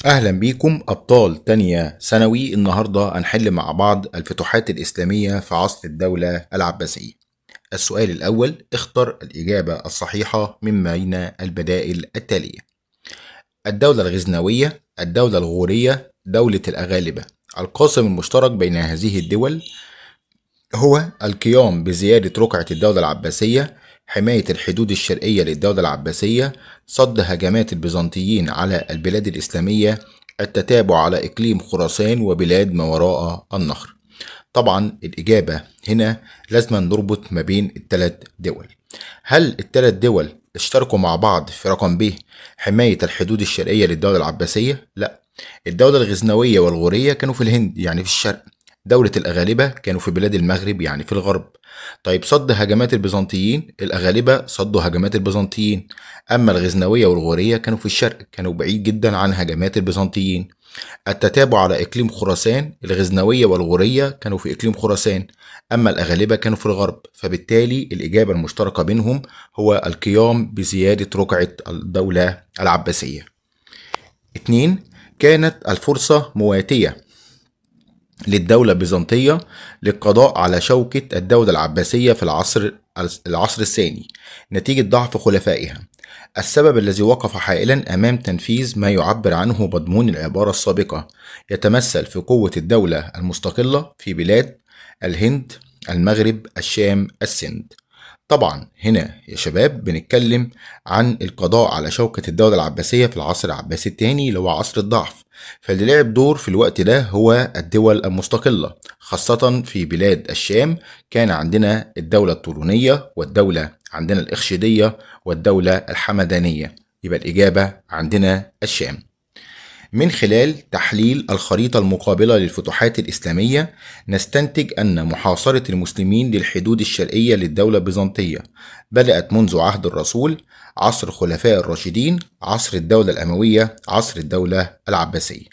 أهلا بيكم أبطال تانية ثانوي. النهاردة هنحل مع بعض الفتوحات الإسلامية في عصر الدولة العباسية. السؤال الأول، اختر الإجابة الصحيحة من بين البدائل التالية: الدولة الغزنوية، الدولة الغورية، دولة الأغالبة. القاسم المشترك بين هذه الدول هو القيام بزيادة رقعة الدولة العباسية، حماية الحدود الشرقية للدولة العباسية، صد هجمات البيزنطيين على البلاد الإسلامية، التتابع على إقليم خراسان وبلاد ما وراء النهر. طبعا الإجابة هنا لازم نربط ما بين الثلاث دول. هل الثلاث دول اشتركوا مع بعض في رقم ب حماية الحدود الشرقية للدولة العباسية؟ لا، الدولة الغزنوية والغورية كانوا في الهند يعني في الشرق، دولة الأغالبة كانوا في بلاد المغرب يعني في الغرب. طيب صد هجمات البيزنطيين، الأغالبة صدوا هجمات البيزنطيين، أما الغزنوية والغورية كانوا في الشرق، كانوا بعيد جدا عن هجمات البيزنطيين. التتابع على إقليم خراسان، الغزنوية والغورية كانوا في إقليم خراسان، أما الأغالبة كانوا في الغرب، فبالتالي الإجابة المشتركة بينهم هو القيام بزيادة رقعة الدولة العباسية. 2. كانت الفرصة مواتية للدولة البيزنطية للقضاء على شوكة الدولة العباسية في العصر الثاني نتيجة ضعف خلفائها. السبب الذي وقف حائلا أمام تنفيذ ما يعبر عنه مضمون العبارة السابقة يتمثل في قوة الدولة المستقلة في بلاد الهند، المغرب، الشام، السند. طبعا هنا يا شباب بنتكلم عن القضاء على شوكة الدولة العباسية في العصر العباسي الثاني اللي هو عصر الضعف، فاللي لعب دور في الوقت ده هو الدول المستقلة، خاصة في بلاد الشام كان عندنا الدولة الطولونية، والدولة عندنا الإخشيدية، والدولة الحمدانية. يبقى الإجابة عندنا الشام. من خلال تحليل الخريطة المقابلة للفتوحات الإسلامية نستنتج أن محاصرة المسلمين للحدود الشرقية للدولة البيزنطية بدأت منذ عهد الرسول، عصر خلفاء الراشدين، عصر الدولة الأموية، عصر الدولة العباسية.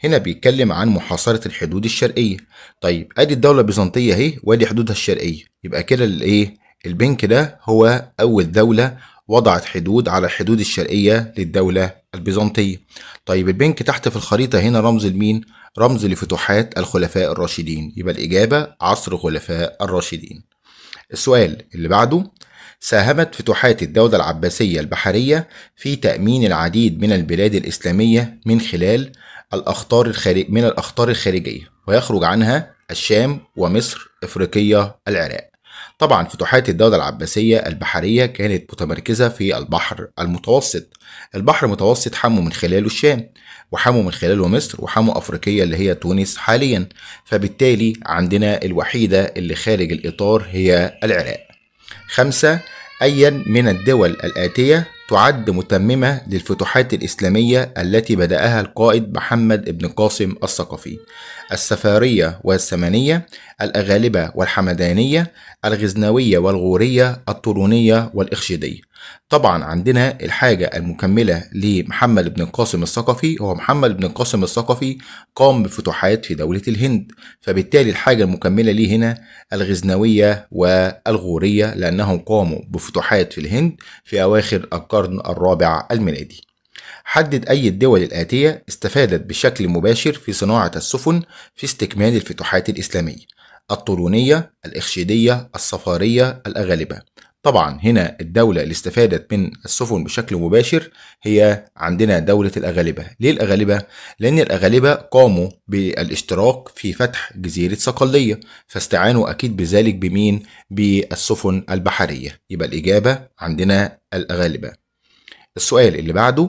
هنا بيتكلم عن محاصرة الحدود الشرقية. طيب ادي الدولة البيزنطية اهي وادي حدودها الشرقية، يبقى كده الايه البنك ده هو أول دولة وضعت حدود على الحدود الشرقية للدولة البيزنطية. طيب البنك تحت في الخريطة هنا رمز لمين؟ رمز لفتوحات الخلفاء الراشدين، يبقى الإجابة عصر خلفاء الراشدين. السؤال اللي بعده، ساهمت فتوحات الدولة العباسية البحرية في تأمين العديد من البلاد الإسلامية من خلال الأخطار الخارجية، ويخرج عنها الشام ومصر، إفريقيا، العراق. طبعا فتوحات الدولة العباسية البحرية كانت متمركزة في البحر المتوسط. البحر المتوسط حموا من خلاله الشام، وحموا من خلاله مصر، وحموا أفريقيا اللي هي تونس حاليا، فبالتالي عندنا الوحيدة اللي خارج الإطار هي العراق. 5. أيا من الدول الآتية تعد متممة للفتوحات الإسلامية التي بدأها القائد محمد بن قاسم الثقفي؟ السفارية والسمانية، الأغالبة والحمدانية، الغزنوية والغورية، الطولونية والإخشيدية. طبعا عندنا الحاجة المكملة لمحمد بن القاسم الثقفي، هو محمد بن القاسم الثقفي قام بفتوحات في دولة الهند، فبالتالي الحاجة المكملة ليه هنا الغزنوية والغورية لأنهم قاموا بفتوحات في الهند في أواخر القرن الرابع الميلادي. حدد أي الدول الآتية استفادت بشكل مباشر في صناعة السفن في استكمال الفتوحات الإسلامية: الطولونية، الإخشيدية، الصفارية، الأغالبة. طبعا هنا الدولة اللي استفادت من السفن بشكل مباشر هي عندنا دولة الأغالبة. ليه الأغالبة؟ لأن الأغالبة قاموا بالاشتراك في فتح جزيرة صقلية، فاستعانوا أكيد بذلك بمين؟ بالسفن البحرية. يبقى الإجابة عندنا الأغالبة. السؤال اللي بعده،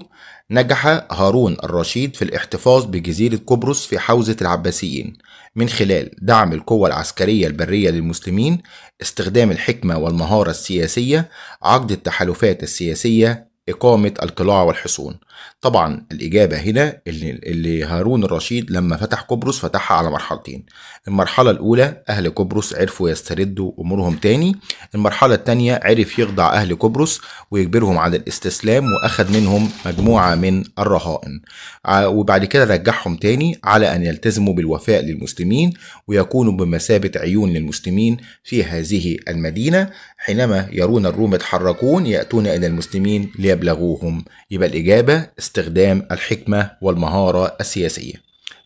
نجح هارون الرشيد في الاحتفاظ بجزيرة قبرص في حوزة العباسيين من خلال دعم القوة العسكرية البرية للمسلمين، استخدام الحكمة والمهارة السياسية، عقد التحالفات السياسية، إقامة القلاع والحصون. طبعا الإجابة هنا اللي هارون الرشيد لما فتح قبرص فتحها على مرحلتين. المرحلة الأولى أهل قبرص عرفوا يستردوا أمورهم تاني، المرحلة التانية عرف يخضع أهل قبرص ويجبرهم على الاستسلام، وأخذ منهم مجموعة من الرهائن، وبعد كده رجعهم تاني على أن يلتزموا بالوفاء للمسلمين ويكونوا بمثابة عيون للمسلمين في هذه المدينة. حينما يرون الروم يتحركون يأتون إلى المسلمين يبلغوهم. يبقى الإجابة استخدام الحكمة والمهارة السياسية.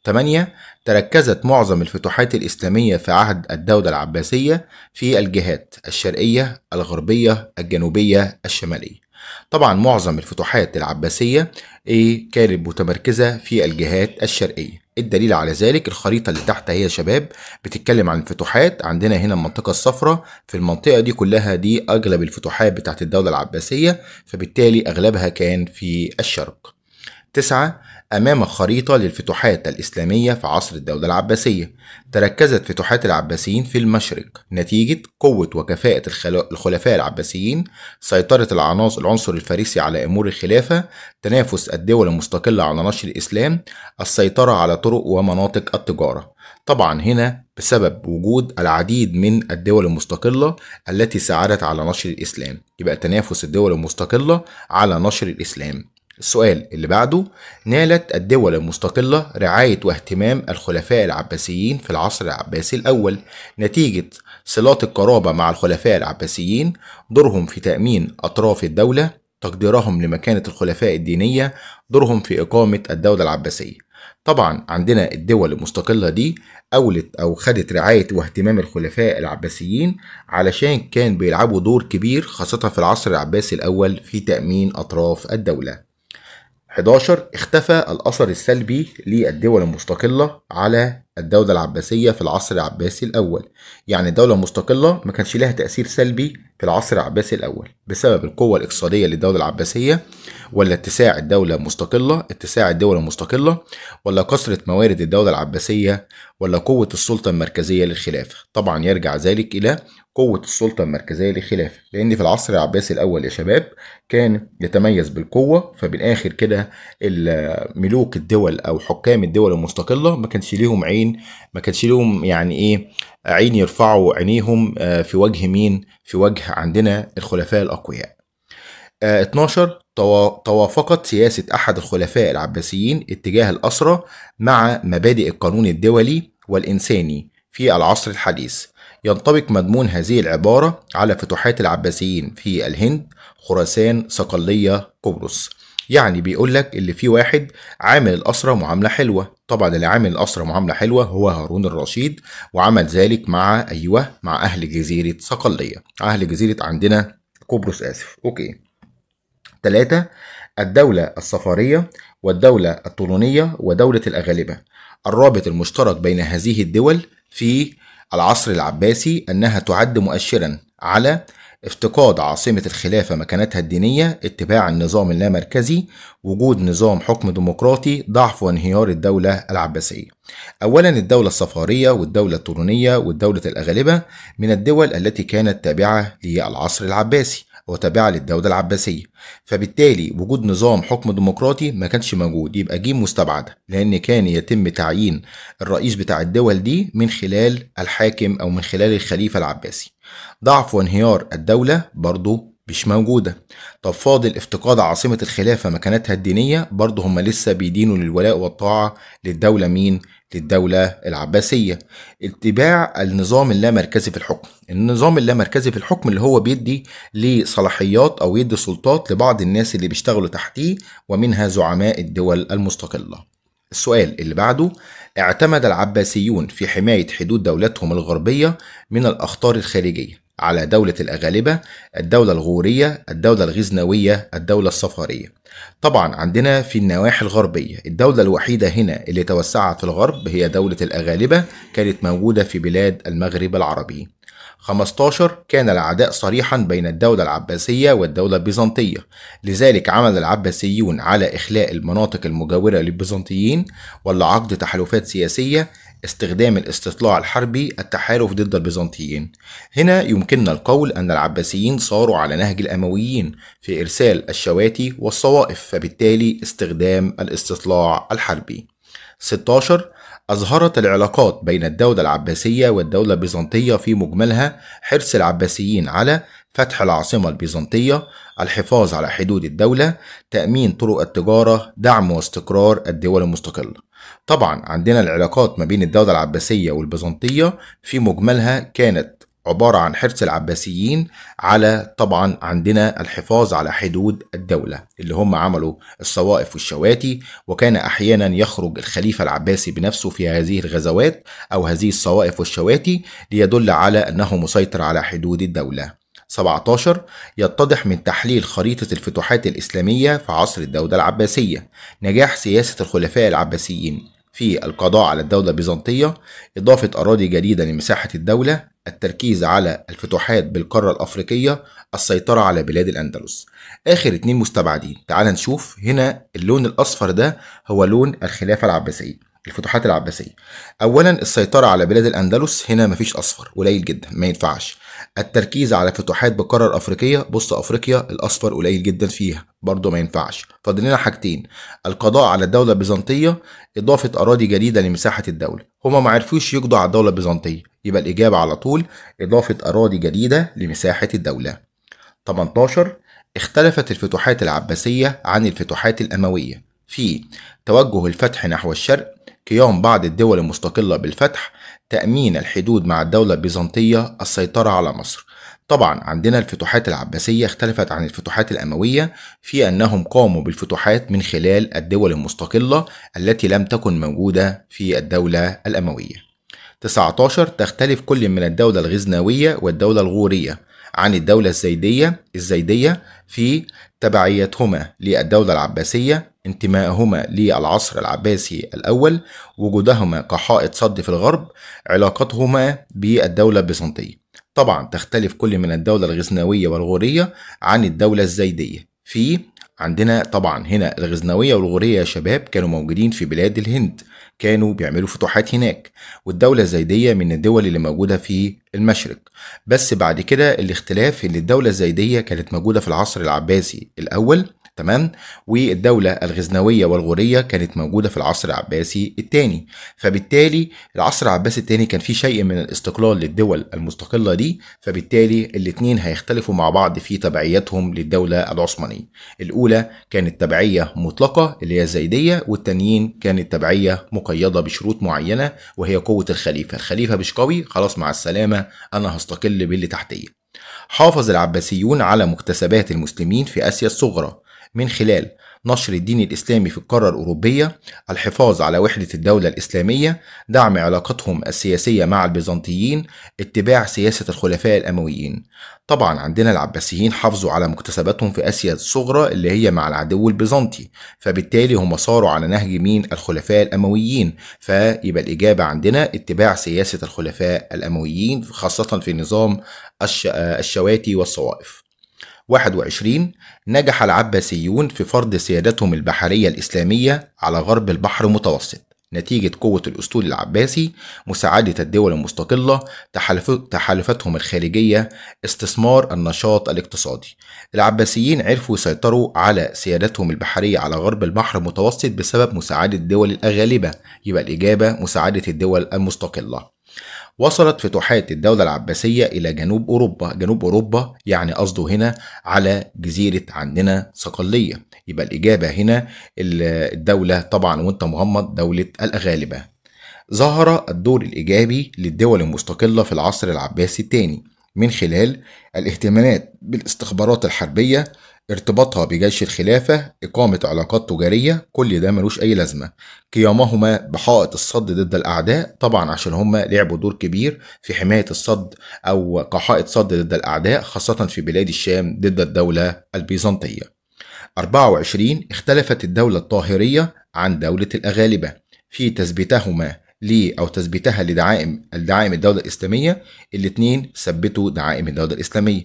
8. تركزت معظم الفتوحات الإسلامية في عهد الدولة العباسية في الجهات الشرقية، الغربية، الجنوبية، الشمالية. طبعا معظم الفتوحات العباسية كانت متمركزة في الجهات الشرقية. الدليل على ذلك الخريطة اللي تحت هي يا شباب بتتكلم عن الفتوحات. عندنا هنا المنطقة الصفراء، في المنطقة دي كلها دي أغلب الفتوحات بتاعت الدولة العباسية، فبالتالي أغلبها كان في الشرق. 9. أمام خريطة للفتوحات الإسلامية في عصر الدولة العباسية. تركزت فتوحات العباسيين في المشرق نتيجة قوة وكفاءة الخلفاء العباسيين، سيطرة العنصر الفارسي على أمور الخلافة، تنافس الدول المستقلة على نشر الإسلام، السيطرة على طرق ومناطق التجارة. طبعا هنا بسبب وجود العديد من الدول المستقلة التي ساعدت على نشر الإسلام، يبقى تنافس الدول المستقلة على نشر الإسلام. السؤال اللي بعده، نالت الدول المستقلة رعاية واهتمام الخلفاء العباسيين في العصر العباسي الأول نتيجة صلات القرابة مع الخلفاء العباسيين، دورهم في تأمين أطراف الدولة، تقديرهم لمكانة الخلفاء الدينية، دورهم في إقامة الدولة العباسية. طبعا عندنا الدول المستقلة دي أولت أو خدت رعاية واهتمام الخلفاء العباسيين علشان كان بيلعبوا دور كبير خاصة في العصر العباسي الأول في تأمين أطراف الدولة. 11. اختفى الأثر السلبي للدول المستقلة على الدولة العباسية في العصر العباسي الأول. يعني الدولة المستقلة ما كانش لها تأثير سلبي في العصر العباسي الأول بسبب القوة الاقتصادية للدولة العباسية، ولا اتساع الدولة المستقلة، ولا كثرة موارد الدولة العباسية، ولا قوة السلطة المركزية للخلافة. طبعا يرجع ذلك إلى قوة السلطة المركزية للخلافة، لأن في العصر العباسي الأول يا شباب كان يتميز بالقوة، فبالآخر كده ملوك الدول أو حكام الدول المستقلة ما كانش ليهم يعني إيه عين يرفعوا عينيهم في وجه مين؟ في وجه عندنا الخلفاء الأقوياء. 12. توافقت سياسة أحد الخلفاء العباسيين اتجاه الأسرة مع مبادئ القانون الدولي والإنساني في العصر الحديث. ينطبق مضمون هذه العبارة على فتوحات العباسيين في الهند، خراسان، صقلية، قبرص. يعني بيقول لك اللي في واحد عامل الأسرة معاملة حلوة. طبعا اللي عامل الأسرة معاملة حلوة هو هارون الرشيد، وعمل ذلك مع أهل جزيرة صقلية، أهل جزيرة عندنا قبرص أوكي. 3. الدولة الصفارية والدولة الطولونية ودولة الأغالبة. الرابط المشترك بين هذه الدول في العصر العباسي أنها تعد مؤشرا على افتقاد عاصمة الخلافة مكانتها الدينية، اتباع النظام اللامركزي، وجود نظام حكم ديمقراطي، ضعف وانهيار الدولة العباسية. أولا الدولة الصفارية والدولة الطولونية والدولة الأغالبة من الدول التي كانت تابعة للعصر العباسي وتابعة للدولة العباسية، فبالتالي وجود نظام حكم ديمقراطي ما كانش موجود، يبقى جيم مستبعدة، لأن كان يتم تعيين الرئيس بتاع الدول دي من خلال الحاكم أو من خلال الخليفة العباسي. ضعف وانهيار الدولة برضو مش موجودة. طب فاضل افتقاد عاصمة الخلافة مكانتها الدينية، برضو هم لسه بيدينوا للولاء والطاعة للدولة مين؟ للدولة العباسية. اتباع النظام اللامركزي في الحكم. النظام اللامركزي في الحكم اللي هو بيدي لصلاحيات أو يدي سلطات لبعض الناس اللي بيشتغلوا تحتيه، ومنها زعماء الدول المستقلة. السؤال اللي بعده، اعتمد العباسيون في حماية حدود دولتهم الغربية من الأخطار الخارجية على دولة الأغالبة، الدولة الغورية، الدولة الغزنوية، الدولة الصفارية. طبعا عندنا في النواحي الغربية الدولة الوحيدة هنا اللي توسعت في الغرب هي دولة الأغالبة، كانت موجودة في بلاد المغرب العربي. 15. كان العداء صريحا بين الدولة العباسية والدولة البيزنطية، لذلك عمل العباسيون على إخلاء المناطق المجاورة للبيزنطيين، ولا عقد تحالفات سياسية، استخدام الاستطلاع الحربي، التحالف ضد البيزنطيين. هنا يمكننا القول أن العباسيين صاروا على نهج الأمويين في إرسال الشواتي والصوائف، فبالتالي استخدام الاستطلاع الحربي. 16. أظهرت العلاقات بين الدولة العباسية والدولة البيزنطية في مجملها حرص العباسيين على فتح العاصمة البيزنطية، الحفاظ على حدود الدولة، تأمين طرق التجارة، دعم واستقرار الدول المستقلة. طبعا عندنا العلاقات ما بين الدولة العباسية والبيزنطية في مجملها كانت عبارة عن حرص العباسيين على طبعا عندنا الحفاظ على حدود الدولة، اللي هم عملوا الصوائف والشواتي، وكان أحيانا يخرج الخليفة العباسي بنفسه في هذه الغزوات أو هذه الصوائف والشواتي ليدل على أنه مسيطر على حدود الدولة. 17. يتضح من تحليل خريطة الفتوحات الإسلامية في عصر الدولة العباسية نجاح سياسة الخلفاء العباسيين في القضاء على الدولة البيزنطية، إضافة أراضي جديدة لمساحة الدولة، التركيز على الفتوحات بالقارة الأفريقية، السيطرة على بلاد الأندلس. آخر 2 مستبعدين، تعال نشوف هنا اللون الأصفر ده هو لون الخلافة العباسية، الفتوحات العباسية. أولا السيطرة على بلاد الأندلس، هنا مفيش أصفر، قليل جدا ما ينفعش. التركيز على فتوحات بالقارة الأفريقية، بص أفريقيا الأصفر قليل جدا فيها، برضه ما ينفعش. فاضل لنا حاجتين، القضاء على الدولة البيزنطية، إضافة أراضي جديدة لمساحة الدولة. هما ما عرفوش يقضوا على الدولة البيزنطية، يبقى الإجابة على طول إضافة أراضي جديدة لمساحة الدولة. 18. اختلفت الفتوحات العباسية عن الفتوحات الأموية في توجه الفتح نحو الشرق، قيام بعض الدول المستقلة بالفتح، تأمين الحدود مع الدولة البيزنطية، السيطرة على مصر. طبعا عندنا الفتوحات العباسية اختلفت عن الفتوحات الأموية في أنهم قاموا بالفتوحات من خلال الدول المستقلة التي لم تكن موجودة في الدولة الأموية. 19. تختلف كل من الدولة الغزنوية والدولة الغورية عن الدولة الزيدية في تبعيتهما للدولة العباسية، انتمائهما للعصر العباسي الأول، وجودهما كحائط صد في الغرب، علاقتهما بالدولة البيزنطية. طبعا تختلف كل من الدولة الغزنوية والغورية عن الدولة الزيدية في عندنا طبعا هنا الغزنوية والغورية يا شباب كانوا موجودين في بلاد الهند، كانوا بيعملوا فتوحات هناك، والدولة الزيدية من الدول اللي موجودة في المشرق. بس بعد كده الاختلاف ان الدولة الزيدية كانت موجودة في العصر العباسي الأول، تمام، والدولة الغزنوية والغورية كانت موجودة في العصر العباسي الثاني. فبالتالي العصر العباسي الثاني كان فيه شيء من الاستقلال للدول المستقلة دي، فبالتالي الاثنين هيختلفوا مع بعض في تبعيتهم للدولة العثمانية. الأولى كانت تبعية مطلقة اللي هي الزيدية، والتانيين كانت تبعية مقيدة بشروط معينة وهي قوة الخليفة. الخليفة مش قوي، خلاص مع السلامة أنا هستقل باللي تحتيه. حافظ العباسيون على مكتسبات المسلمين في آسيا الصغرى من خلال نشر الدين الإسلامي في القارة الأوروبية، الحفاظ على وحدة الدولة الإسلامية، دعم علاقتهم السياسية مع البيزنطيين، اتباع سياسة الخلفاء الأمويين. طبعا عندنا العباسيين حافظوا على مكتسباتهم في آسيا الصغرى اللي هي مع العدو البيزنطي، فبالتالي هم صاروا على نهج مين؟ الخلفاء الأمويين. فيبقى الإجابة عندنا اتباع سياسة الخلفاء الأمويين خاصة في نظام الشواتي والصوائف. 21. نجح العباسيون في فرض سيادتهم البحرية الإسلامية على غرب البحر المتوسط نتيجة قوة الأسطول العباسي، مساعدة الدول المستقلة، تحالفاتهم الخارجية، استثمار النشاط الاقتصادي. العباسيين عرفوا يسيطروا على سيادتهم البحرية على غرب البحر المتوسط بسبب مساعدة الدول الأغالبة، يبقى الإجابة مساعدة الدول المستقلة. وصلت فتوحات الدولة العباسية إلى جنوب أوروبا، جنوب أوروبا يعني قصده هنا على جزيرة عندنا صقلية، يبقى الإجابة هنا الدولة طبعا وانت مغمض دولة الأغالبة. ظهر الدور الإيجابي للدول المستقلة في العصر العباسي الثاني من خلال الاهتمامات بالاستخبارات الحربية، ارتباطها بجيش الخلافة، إقامة علاقات تجارية، كل ده ملوش أي لازمة. قيامهما بحائط الصد ضد الأعداء، طبعا عشان هما لعبوا دور كبير في حماية الصد أو كحائط صد ضد الأعداء خاصة في بلاد الشام ضد الدولة البيزنطية. 24. اختلفت الدولة الطاهرية عن دولة الأغالبة في تثبيتهما أو تثبيتها لدعائم الدولة الإسلامية. الاثنين ثبتوا دعائم الدولة الإسلامية.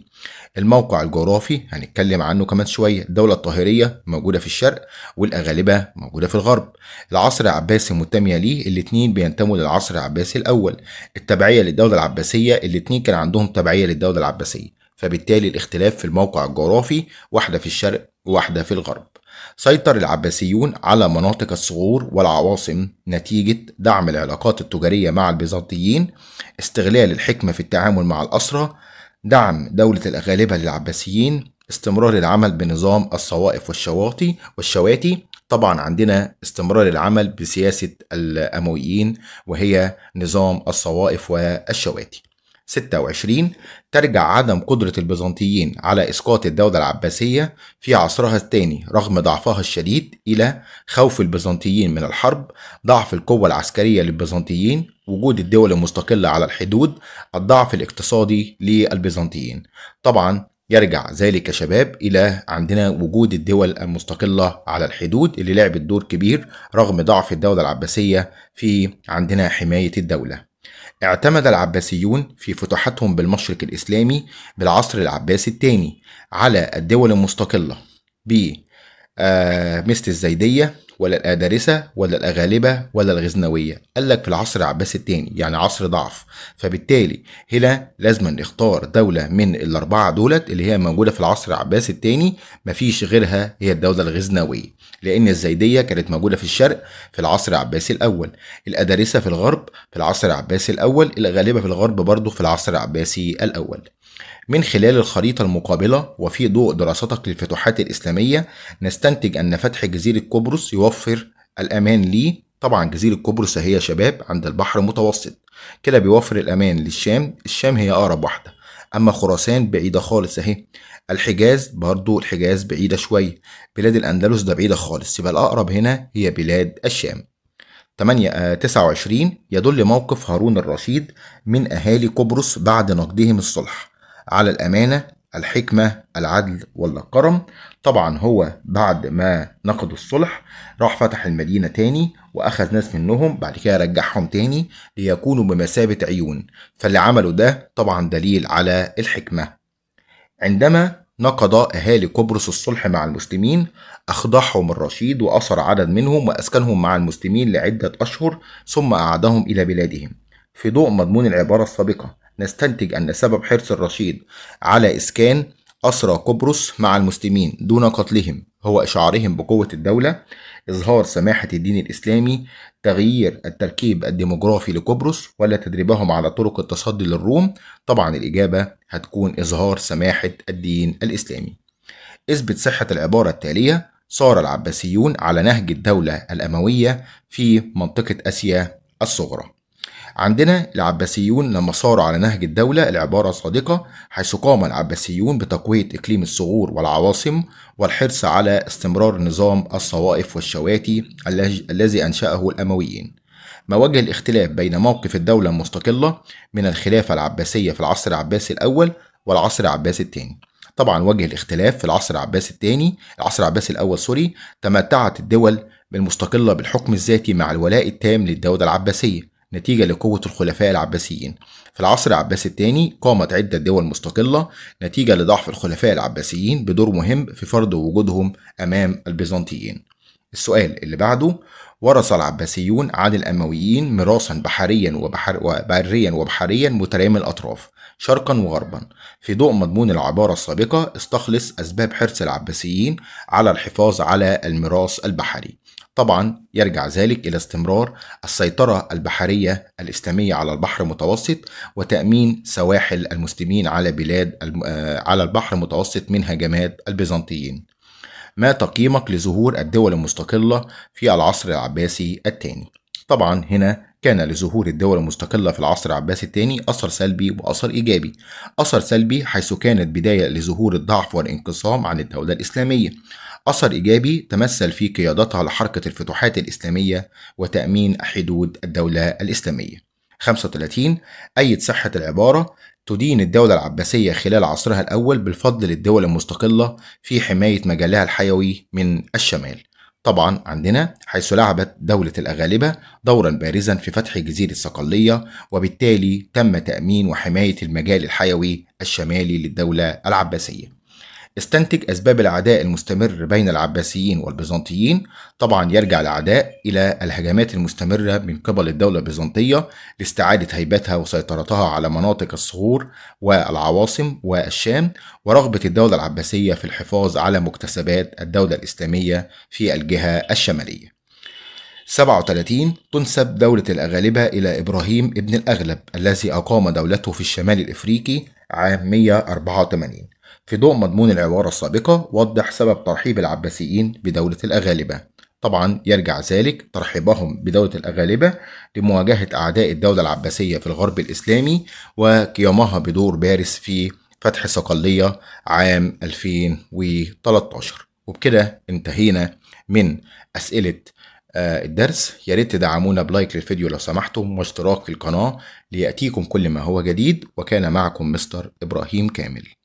الموقع الجغرافي هنتكلم عنه كمان شوية، الدولة الطاهرية موجودة في الشرق والأغالبة موجودة في الغرب. العصر العباسي منتمية ليه، الاثنين بينتموا للعصر العباسي الأول. التبعية للدولة العباسية، الاثنين كان عندهم تبعية للدولة العباسية، فبالتالي الاختلاف في الموقع الجغرافي، واحدة في الشرق وواحدة في الغرب. سيطر العباسيون على مناطق الصغور والعواصم نتيجة دعم العلاقات التجارية مع البيزنطيين، استغلال الحكمة في التعامل مع الأسرى، دعم دولة الأغالبة للعباسيين، استمرار العمل بنظام الصوائف والشواتي. طبعا عندنا استمرار العمل بسياسة الأمويين وهي نظام الصوائف والشواتي. 26. ترجع عدم قدرة البيزنطيين على إسقاط الدولة العباسية في عصرها الثاني رغم ضعفها الشديد إلى خوف البيزنطيين من الحرب، ضعف القوة العسكرية للبيزنطيين، وجود الدول المستقلة على الحدود، الضعف الاقتصادي للبيزنطيين. طبعا يرجع ذلك يا شباب إلى عندنا وجود الدول المستقلة على الحدود اللي لعبت دور كبير رغم ضعف الدولة العباسية في عندنا حماية الدولة. اعتمد العباسيون في فتوحاتهم بالمشرق الإسلامي بالعصر العباسي الثاني على الدول المستقلة مثل الزيدية ولا الآدرسة ولا الأغالبة ولا الغزنوية. قال لك في العصر العباسي الثاني يعني عصر ضعف، فبالتالي هنا لازم نختار دولة من الأربعة دولت اللي هي موجودة في العصر العباسي الثاني، مفيش غيرها هي الدولة الغزنوية، لأن الزيدية كانت موجودة في الشرق في العصر العباسي الأول، الأدارسة في الغرب في العصر العباسي الأول، الغالبة في الغرب برضه في العصر العباسي الأول. من خلال الخريطة المقابلة وفي ضوء دراستك للفتوحات الإسلامية نستنتج أن فتح جزيرة قبرص يوفر الأمان لي. طبعا جزيرة قبرص هي شباب عند البحر المتوسط، كده بيوفر الأمان للشام، الشام هي أقرب واحدة، أما خراسان بعيدة خالص أهي، الحجاز برضو الحجاز بعيدة شوية، بلاد الأندلس ده بعيدة خالص، يبقى الأقرب هنا هي بلاد الشام. 29 يدل موقف هارون الرشيد من أهالي قبرص بعد نقضهم الصلح على الأمانة، الحكمة، العدل ولا الكرم. طبعا هو بعد ما نقضوا الصلح راح فتح المدينة تاني وأخذ ناس منهم، بعد كده رجعهم تاني ليكونوا بمثابة عيون، فاللي عملوا ده طبعا دليل على الحكمة. عندما نقض أهالي قبرص الصلح مع المسلمين أخضعهم الرشيد وأسر عدد منهم وأسكنهم مع المسلمين لعدة أشهر ثم أعادهم إلى بلادهم. في ضوء مضمون العبارة السابقة نستنتج أن سبب حرص الرشيد على إسكان أسرى قبرص مع المسلمين دون قتلهم هو إشعارهم بقوة الدولة، إظهار سماحة الدين الإسلامي، تغيير التركيب الديموغرافي لقبرص، ولا تدريبهم على طرق التصدي للروم. طبعا الإجابة هتكون إظهار سماحة الدين الإسلامي. اثبت صحة العبارة التالية: صار العباسيون على نهج الدولة الأموية في منطقة آسيا الصغرى. عندنا العباسيون لما صاروا على نهج الدولة العبارة صادقة، حيث قام العباسيون بتقوية إقليم الصغور والعواصم والحرص على استمرار نظام الصوائف والشواتي الذي أنشأه الأمويين. ما وجه الاختلاف بين موقف الدولة المستقلة من الخلافة العباسية في العصر العباسي الأول والعصر العباسي الثاني؟ طبعا وجه الاختلاف في العصر العباسي الثاني، العصر العباسي الأول تمتعت الدول بالمستقلة بالحكم الذاتي مع الولاء التام للدولة العباسية نتيجة لقوة الخلفاء العباسيين. في العصر العباسي الثاني قامت عدة دول مستقلة نتيجة لضعف الخلفاء العباسيين بدور مهم في فرض وجودهم أمام البيزنطيين. السؤال اللي بعده: ورث العباسيون عن الأمويين ميراثا بريا وبحريا مترامي الأطراف شرقا وغربا. في ضوء مضمون العبارة السابقة استخلص أسباب حرص العباسيين على الحفاظ على الميراث البحري. طبعا يرجع ذلك إلى استمرار السيطرة البحرية الإسلامية على البحر المتوسط وتأمين سواحل المسلمين على البحر المتوسط من هجمات البيزنطيين. ما تقييمك لظهور الدول المستقلة في العصر العباسي الثاني؟ طبعا هنا كان لظهور الدول المستقلة في العصر العباسي الثاني أثر سلبي وأثر إيجابي. أثر سلبي حيث كانت بداية لظهور الضعف والانقسام عن الدولة الإسلامية. أثر إيجابي تمثل في قيادتها لحركة الفتوحات الإسلامية وتأمين حدود الدولة الإسلامية. 35. أيد صحة العبارة: تدين الدولة العباسية خلال عصرها الأول بالفضل للدول المستقلة في حماية مجالها الحيوي من الشمال. طبعا عندنا حيث لعبت دولة الأغالبة دورا بارزا في فتح جزيرة صقلية، وبالتالي تم تأمين وحماية المجال الحيوي الشمالي للدولة العباسية. استنتج أسباب العداء المستمر بين العباسيين والبيزنطيين. طبعا يرجع العداء إلى الهجمات المستمرة من قبل الدولة البيزنطية لاستعادة هيبتها وسيطرتها على مناطق الصغور والعواصم والشام، ورغبة الدولة العباسية في الحفاظ على مكتسبات الدولة الإسلامية في الجهة الشمالية. 37. تنسب دولة الأغالبة إلى إبراهيم ابن الأغلب الذي أقام دولته في الشمال الإفريقي عام 184. في ضوء مضمون العبارة السابقة وضح سبب ترحيب العباسيين بدولة الأغالبة. طبعا يرجع ذلك ترحيبهم بدولة الأغالبة لمواجهة أعداء الدولة العباسية في الغرب الإسلامي، وقيامها بدور بارز في فتح صقلية عام 2013. وبكده انتهينا من أسئلة الدرس. يا ريت تدعمونا بلايك للفيديو لو سمحتم، واشتراك في القناة ليأتيكم كل ما هو جديد. وكان معكم مستر إبراهيم كامل.